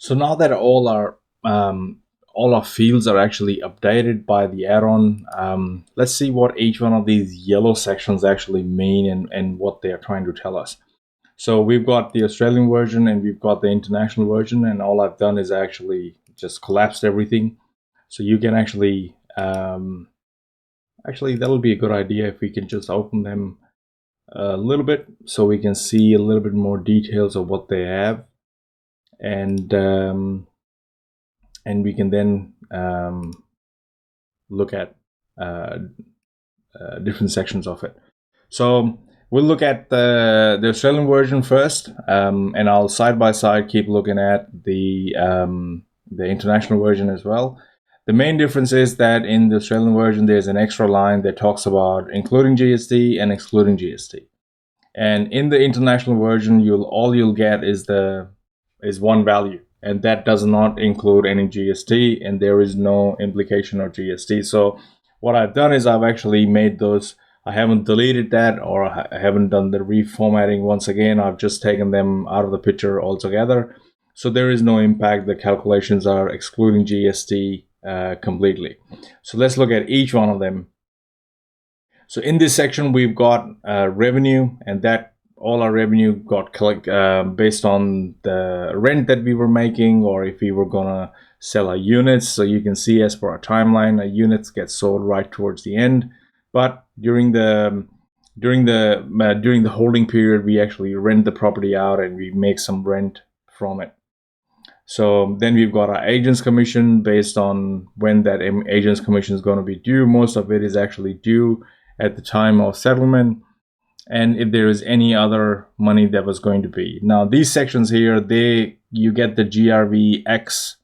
So now that all our fields are actually updated by the add-on, let's see what each one of these yellow sections actually mean and what they are trying to tell us. So we've got the Australian version and we've got the international version, and all I've done is actually just collapsed everything. So you can actually that'll be a good idea if we can just open them a little bit so we can see a little bit more details of what they have, and we can then look at different sections of it. So we'll look at the Australian version first, and I'll side by side keep looking at the international version as well. The main difference is that in the Australian version, there's an extra line that talks about including GST and excluding GST. And in the international version, all you'll get is one value, and that does not include any GST, and there is no implication of GST. So what I've done is I've actually made those. I haven't deleted that, or I haven't done the reformatting once again. I've just taken them out of the picture altogether. So there is no impact. The calculations are excluding GST completely. So let's look at each one of them. So in this section, we've got revenue, and that all our revenue got based on the rent that we were making, or if we were gonna sell our units. So you can see, as per our timeline, our units get sold right towards the end. But during the holding period, we actually rent the property out and we make some rent from it. So then we've got our agent's commission based on when that agent's commission is going to be due. Most of it is actually due at the time of settlement, and if there is any other money that was going to be. Now these sections here, you get the GRVX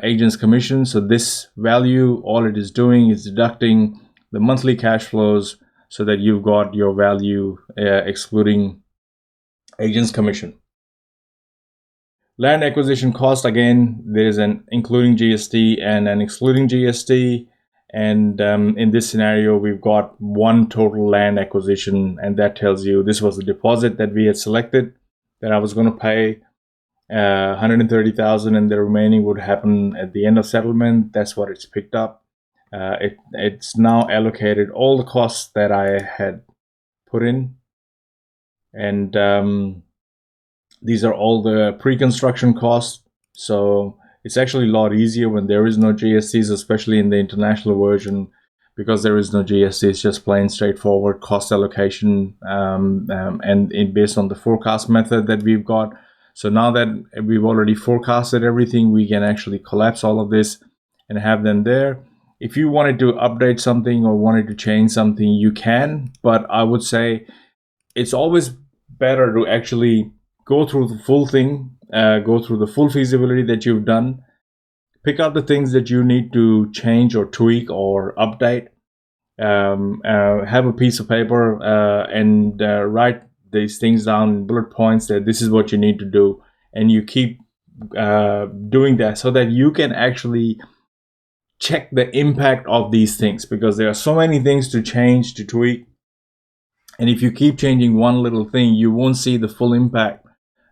agent's commission. So this value, all it is doing is deducting the monthly cash flows so that you've got your value excluding agent's commission. Land acquisition cost, again, there's an including GST and an excluding GST. And in this scenario, we've got one total land acquisition, and that tells you this was the deposit that we had selected that I was going to pay, 130,000, and the remaining would happen at the end of settlement. That's what it's picked up. It's now allocated all the costs that I had put in, and these are all the pre-construction costs. So it's actually a lot easier when there is no GSTs, especially in the international version, because there is no GST. It's just plain straightforward cost allocation, and based on the forecast method that we've got. So now that we've already forecasted everything, we can actually collapse all of this and have them there. If you wanted to update something or wanted to change something, you can, but I would say it's always better to actually go through the full thing, go through the full feasibility that you've done, pick out the things that you need to change or tweak or update, have a piece of paper and write these things down in bullet points that this is what you need to do, and you keep doing that so that you can actually check the impact of these things, because there are so many things to change, to tweak, and if you keep changing one little thing, you won't see the full impact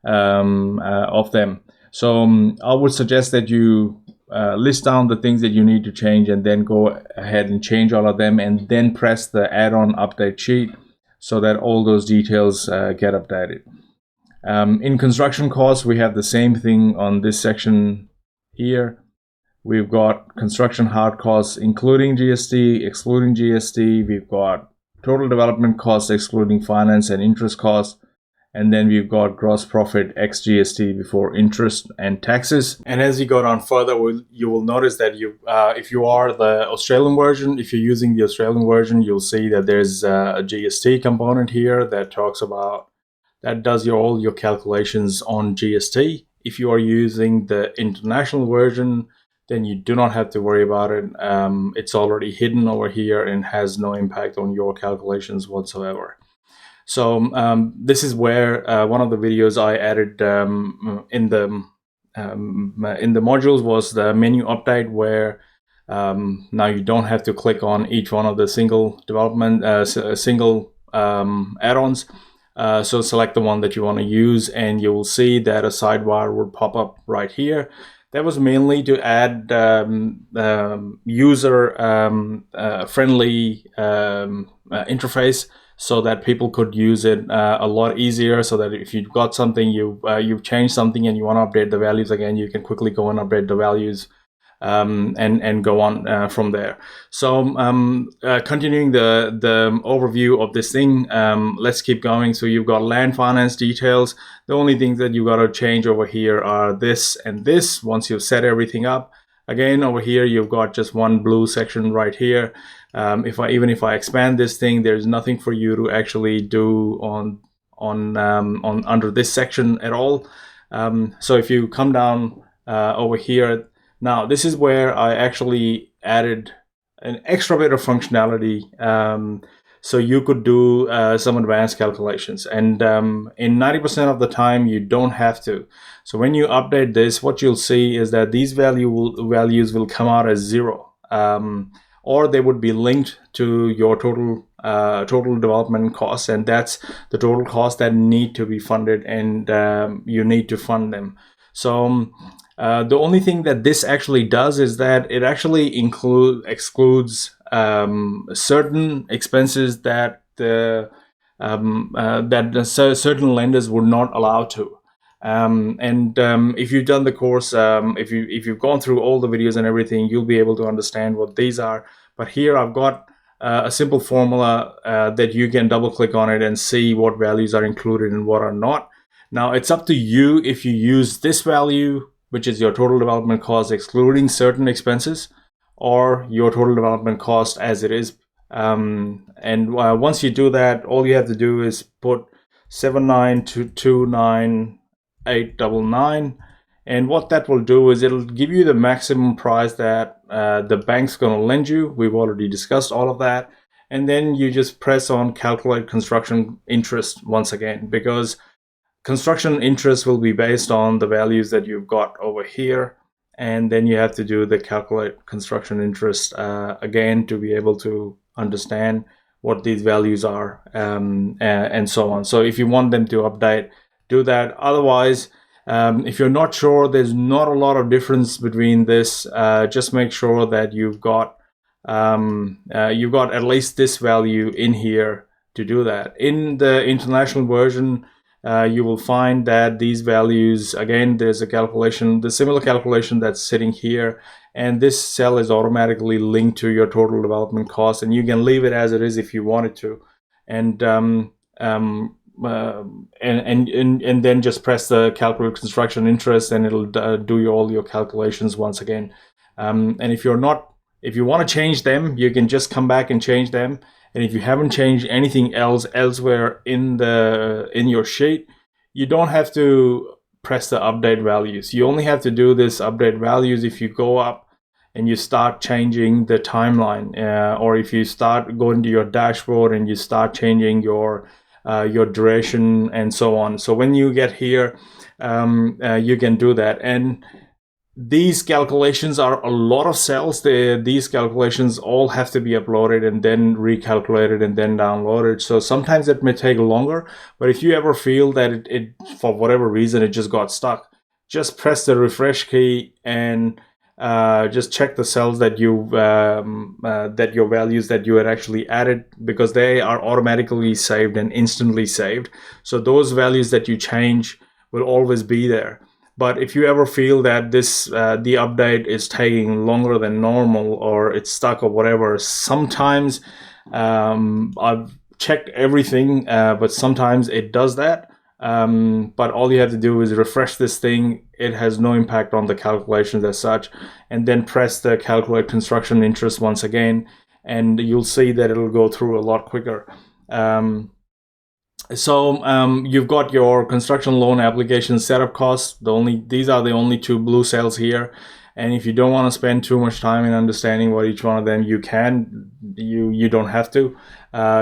of them. So I would suggest that you list down the things that you need to change, and then go ahead and change all of them, and then press the add-on update sheet so that all those details get updated. In construction costs, we have the same thing on this section here. We've got construction hard costs including GST, excluding GST. We've got total development costs excluding finance and interest costs. And then we've got gross profit ex GST before interest and taxes. And as you go down further, you will notice that if you are the Australian version, if you're using the Australian version, you'll see that there's a GST component here that does all your calculations on GST. If you are using the international version, then you do not have to worry about it. It's already hidden over here and has no impact on your calculations whatsoever. So this is where one of the videos I added in the modules was the menu update, where now you don't have to click on each one of the single development add-ons. So select the one that you want to use, and you will see that a sidebar will pop up right here. That was mainly to add user friendly interface, so that people could use it a lot easier. So that if you've got something, you've changed something and you want to update the values again, you can quickly go and update the values and go on from there. So continuing the overview of this thing, let's keep going. So you've got land finance details. The only things that you got to change over here are this and this. Once you've set everything up, again over here you've got just one blue section right here. If I expand this thing, there's nothing for you to actually do on under this section at all. So if you come down over here. Now, this is where I actually added an extra bit of functionality, so you could do some advanced calculations. And in 90% of the time, you don't have to. So when you update this, what you'll see is that these values will come out as 0, or they would be linked to your total development costs, and that's the total costs that need to be funded, and you need to fund them. So the only thing that this actually does is that it actually excludes certain expenses that certain lenders would not allow to. If you've done the course, if you've gone through all the videos and everything, you'll be able to understand what these are. But here I've got a simple formula that you can double click on it and see what values are included and what are not. Now it's up to you if you use this value, which is your total development cost excluding certain expenses, or your total development cost as it is. Once you do that, all you have to do is put 79229,899, and what that will do is it'll give you the maximum price that the bank's going to lend you. We've already discussed all of that. And then you just press on calculate construction interest once again, because construction interest will be based on the values that you've got over here, and then you have to do the calculate construction interest again to be able to understand what these values are, and so on. So if you want them to update, do that. Otherwise, if you're not sure, there's not a lot of difference between this. Just make sure that you've got at least this value in here to do that. In the international version, you will find that these values, again, there's a calculation, the similar calculation that's sitting here, and this cell is automatically linked to your total development cost, and you can leave it as it is if you wanted to, and then just press the calculate construction interest, and it'll do all your calculations once again. And if you want to change them, you can just come back and change them. And if you haven't changed anything else elsewhere in your sheet, you don't have to press the update values. You only have to do this update values if you go up and you start changing the timeline, or if you start going to your dashboard and you start changing your duration and so on. So when you get here, you can do that. And these calculations are a lot of cells. These calculations all have to be uploaded and then recalculated and then downloaded. So sometimes it may take longer, but if you ever feel that it for whatever reason it just got stuck, just press the refresh key and just check the cells that your values that you had actually added, because they are automatically saved and instantly saved. So those values that you change will always be there. But if you ever feel that the update is taking longer than normal, or it's stuck or whatever, sometimes I've checked everything, but sometimes it does that. But all you have to do is refresh this thing. It has no impact on the calculations as such, and then press the calculate construction interest once again, and you'll see that it'll go through a lot quicker. So you've got your construction loan application setup costs. These are the only two blue cells here. And if you don't want to spend too much time in understanding what each one of them, you can. You don't have to.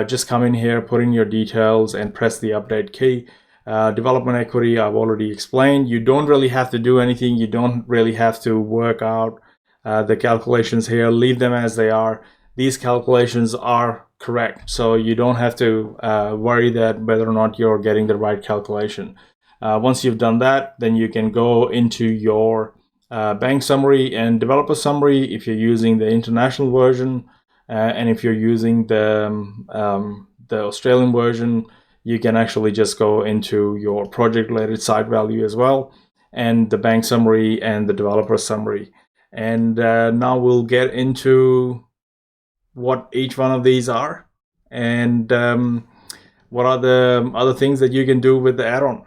Just come in here, put in your details, and press the update key. Development equity, I've already explained. You don't really have to do anything. You don't really have to work out the calculations here. Leave them as they are. these calculations are correct. So you don't have to worry that whether or not you're getting the right calculation. Once you've done that, then you can go into your bank summary and developer summary if you're using the international version, and if you're using the Australian version, you can actually just go into your project-related site value as well, and the bank summary and the developer summary. And now we'll get into what each one of these are, and what are the other things that you can do with the add-on.